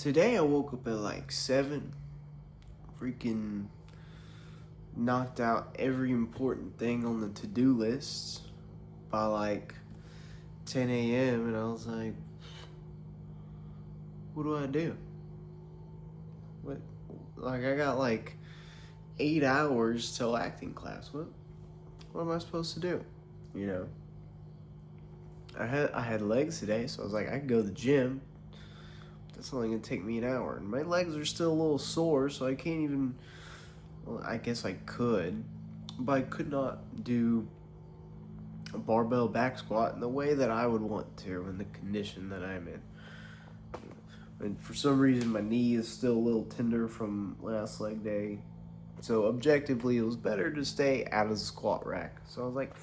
Today I woke up at like 7, freaking knocked out every important thing on the to-do list by like 10 a.m. and I was like, what do I do? What, like I got like 8 hours till acting class. What am I supposed to do? You know? I had legs today, so I was like, I could go to the gym. That's only gonna take me an hour. And my legs are still a little sore, so I can't even, well, I guess I could, but I could not do a barbell back squat in the way that I would want to in the condition that I'm in. And for some reason, my knee is still a little tender from last leg day. So objectively, it was better to stay out of the squat rack. So I was like,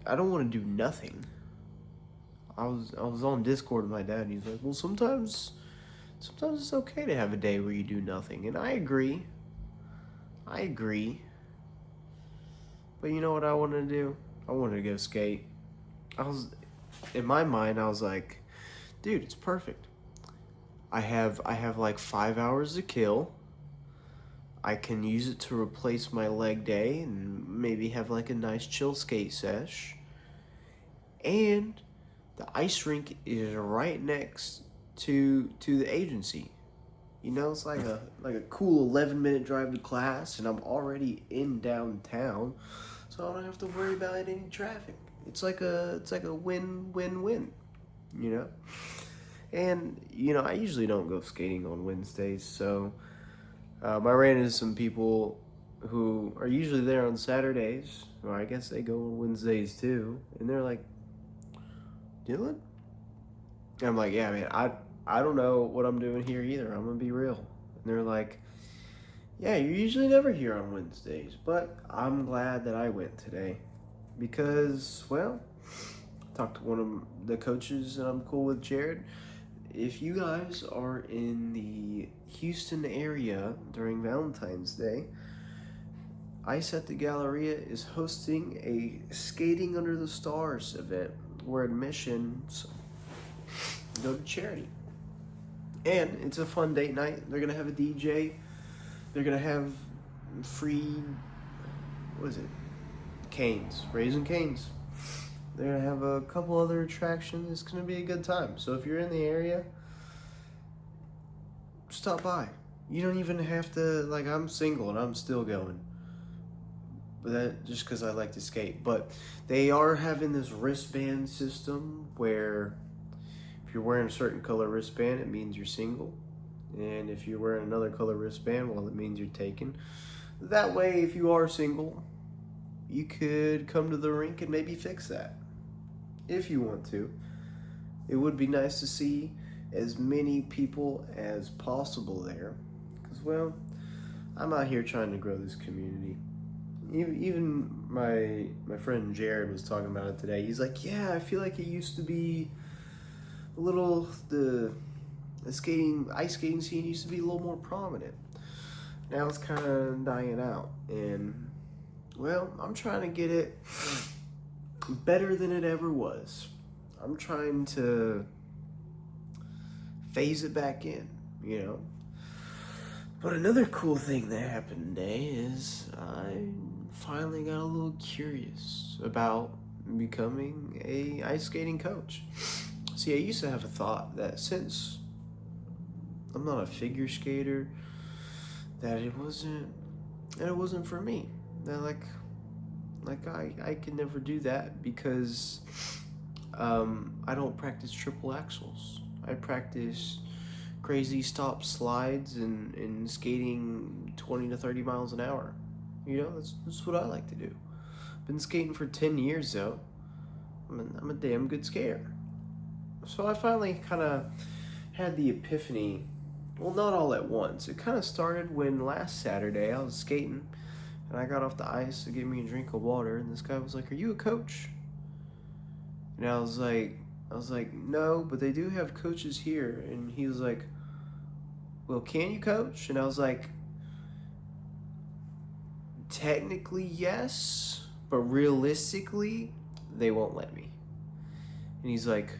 I don't want to do nothing. I was on Discord with my dad, and he's like, well, sometimes it's okay to have a day where you do nothing. And I agree. But you know what I wanted to do? I wanted to go skate. In my mind, I was like, dude, it's perfect. I have like 5 hours to kill. I can use it to replace my leg day and maybe have like a nice chill skate sesh. And the ice rink is right next to the agency. You know, it's like a cool 11-minute drive to class, and I'm already in downtown, so I don't have to worry about any traffic. It's like a win-win-win, you know? And, you know, I usually don't go skating on Wednesdays, so I ran into some people who are usually there on Saturdays, or I guess they go on Wednesdays too, and they're like, Dillon? And I'm like, yeah, man, I don't know what I'm doing here either. I'm gonna be real. And they're like, yeah, you're usually never here on Wednesdays, but I'm glad that I went today because, well, I talked to one of the coaches and I'm cool with Jared. If you guys are in the Houston area during Valentine's Day, Ice at the Galleria is hosting a Skating Under the Stars event where admissions go to charity. And it's a fun date night. They're going to have a DJ. They're going to have free, what is it? Canes. Raising Canes. They're going to have a couple other attractions. It's going to be a good time. So if you're in the area, stop by. You don't even have to, like, I'm single and I'm still going. But that just because I like to skate. But they are having this wristband system where if you're wearing a certain color wristband, it means you're single. And if you're wearing another color wristband, well, it means you're taken. That way, if you are single, you could come to the rink and maybe fix that. If you want to. It would be nice to see as many people as possible there. Because, well, I'm out here trying to grow this community. Even my friend Jared was talking about it today. He's like, yeah, I feel like it used to be a little, the ice skating scene used to be a little more prominent. Now it's kind of dying out. And, well, I'm trying to get it better than it ever was. I'm trying to phase it back in, you know. But another cool thing that happened today is I finally got a little curious about becoming a ice skating coach. See, I used to have a thought that since I'm not a figure skater, that it wasn't for me. That I could never do that because I don't practice triple axels. I practice crazy stop slides and skating 20 to 30 miles an hour. You know, that's what I like to do. Been skating for 10 years though. I'm a damn good skater. So I finally kind of had the epiphany. Well, not all at once. It kind of started when last Saturday I was skating and I got off the ice to get me a drink of water, and this guy was like, "Are you a coach?" And I was like, "No, but they do have coaches here." And he was like, "Well, can you coach?" And I was like, technically yes, but realistically they won't let me. And he's like,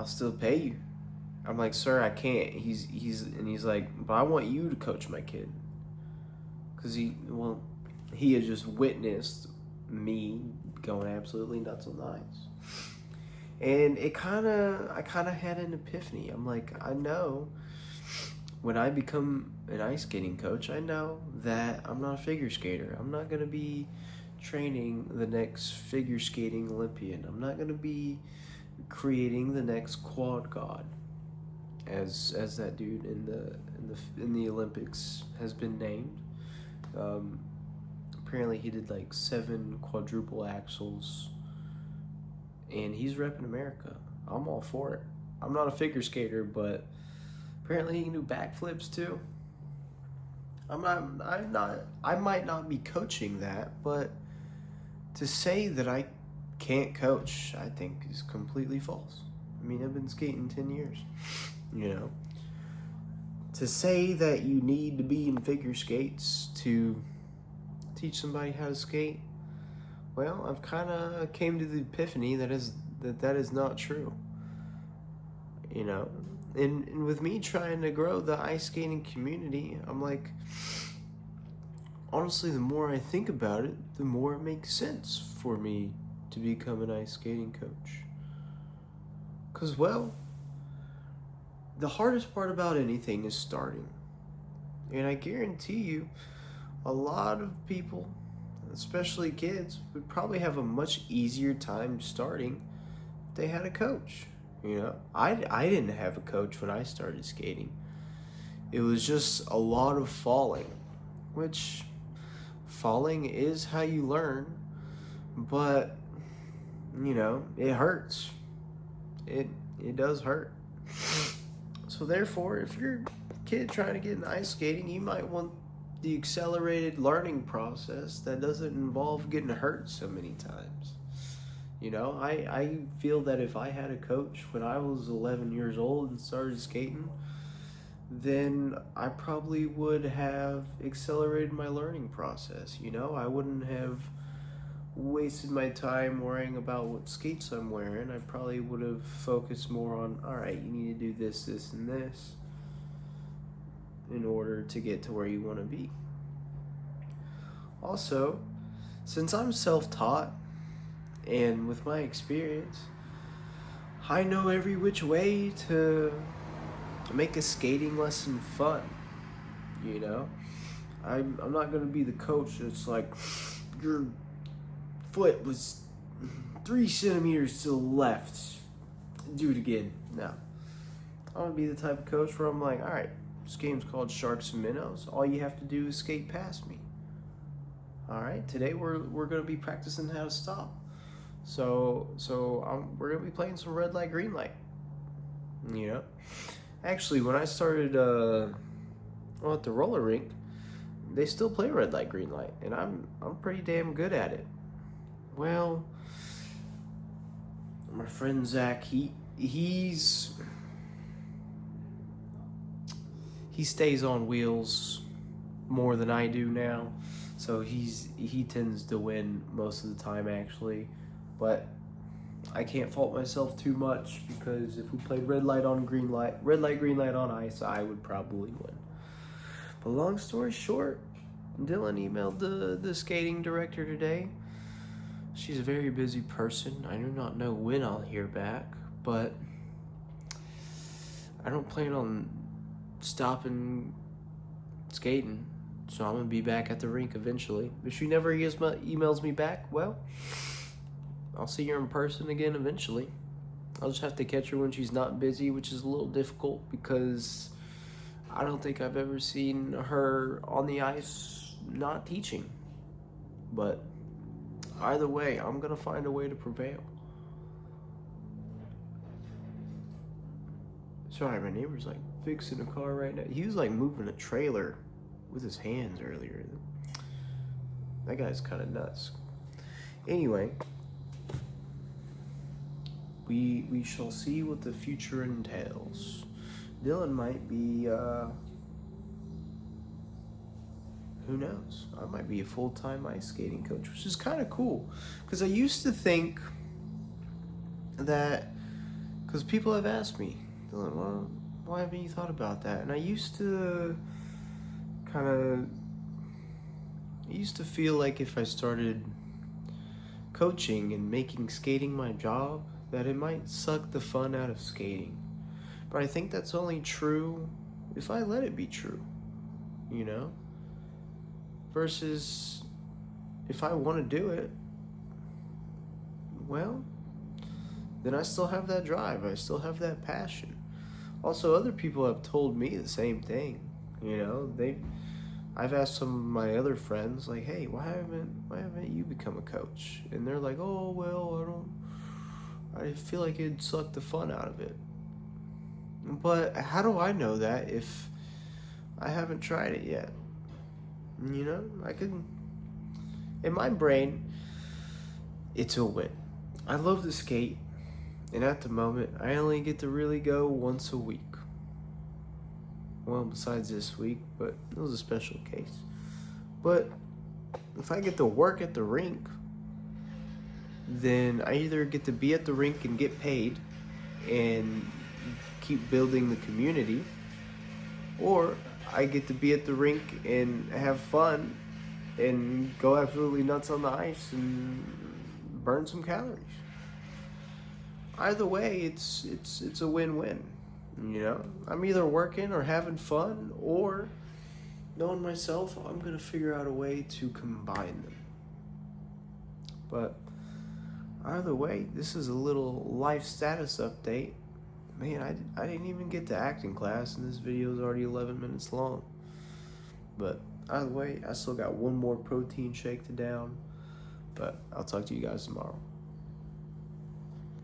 I'll still pay you. I'm like, sir, I can't. He's like, but I want you to coach my kid. Because he had just witnessed me going absolutely nuts on the ice. And I kind of had an epiphany. I'm like, I know when I become an ice skating coach, I know that I'm not a figure skater. I'm not going to be training the next figure skating Olympian. I'm not going to be creating the next quad god, as that dude in the Olympics has been named. Apparently he did like 7 quadruple axels, and he's repping America. I'm all for it. I'm not a figure skater, but apparently he can do backflips too. I might not be coaching that, but to say that I can't coach, I think is completely false. I mean, I've been skating 10 years, you know. To say that you need to be in figure skates to teach somebody how to skate, well, I've kind of came to the epiphany that is not true. You know, and with me trying to grow the ice skating community, I'm like, honestly, the more I think about it, the more it makes sense for me to become an ice skating coach. Because, well, the hardest part about anything is starting. And I guarantee you, a lot of people, especially kids, would probably have a much easier time starting if they had a coach. You know, I didn't have a coach when I started skating. It was just a lot of falling, which falling is how you learn, but, you know, it hurts. It does hurt. So therefore, if you're a kid trying to get into ice skating, you might want the accelerated learning process that doesn't involve getting hurt so many times. You know, I feel that if I had a coach when I was 11 years old and started skating, then I probably would have accelerated my learning process. You know, I wouldn't have wasted my time worrying about what skates I'm wearing. I probably would have focused more on, all right, you need to do this, this, and this in order to get to where you want to be. Also, since I'm self-taught, and with my experience, I know every which way to make a skating lesson fun. You know, I'm not gonna be the coach that's like, your foot was 3 centimeters to the left, do it again. No, I'm gonna be the type of coach where I'm like, all right, this game's called Sharks and Minnows. All you have to do is skate past me. All right, today we're gonna be practicing how to stop. So we're gonna be playing some red light, green light. You know, actually, when I started at the roller rink, they still play red light, green light, and I'm pretty damn good at it. Well, my friend Zach, he stays on wheels more than I do now, so he tends to win most of the time actually. But I can't fault myself too much, because if we played red light, green light on ice, I would probably win. But long story short, Dillon emailed the skating director today. She's a very busy person. I do not know when I'll hear back, but I don't plan on stopping skating, so I'm gonna be back at the rink eventually. If she never emails me back, well, I'll see her in person again eventually. I'll just have to catch her when she's not busy, which is a little difficult because I don't think I've ever seen her on the ice not teaching. But either way, I'm gonna find a way to prevail. Sorry, my neighbor's like fixing a car right now. He was like moving a trailer with his hands earlier. That guy's kind of nuts. Anyway, we shall see what the future entails. Dillon might be, who knows? I might be a full-time ice skating coach, which is kind of cool. Because I used to think that Because people have asked me, Dillon, well, why haven't you thought about that? And I used to feel like if I started coaching and making skating my job, that it might suck the fun out of skating. But I think that's only true if I let it be true, you know? Versus if I want to do it, well, then I still have that drive. I still have that passion. Also, other people have told me the same thing. You know, I've asked some of my other friends, like, hey, why haven't you become a coach? And they're like, oh, well, I feel like it'd suck the fun out of it. But how do I know that if I haven't tried it yet? You know, in my brain, it's a win. I love to skate, and at the moment, I only get to really go once a week. Well, besides this week, but it was a special case. But if I get to work at the rink, then I either get to be at the rink and get paid and keep building the community, or I get to be at the rink and have fun and go absolutely nuts on the ice and burn some calories. Either way, it's a win-win. You know, I'm either working or having fun, or knowing myself, I'm gonna figure out a way to combine them. But either way, this is a little life status update. Man, I didn't even get to acting class, and this video is already 11 minutes long. But either way, I still got one more protein shake to down. But I'll talk to you guys tomorrow.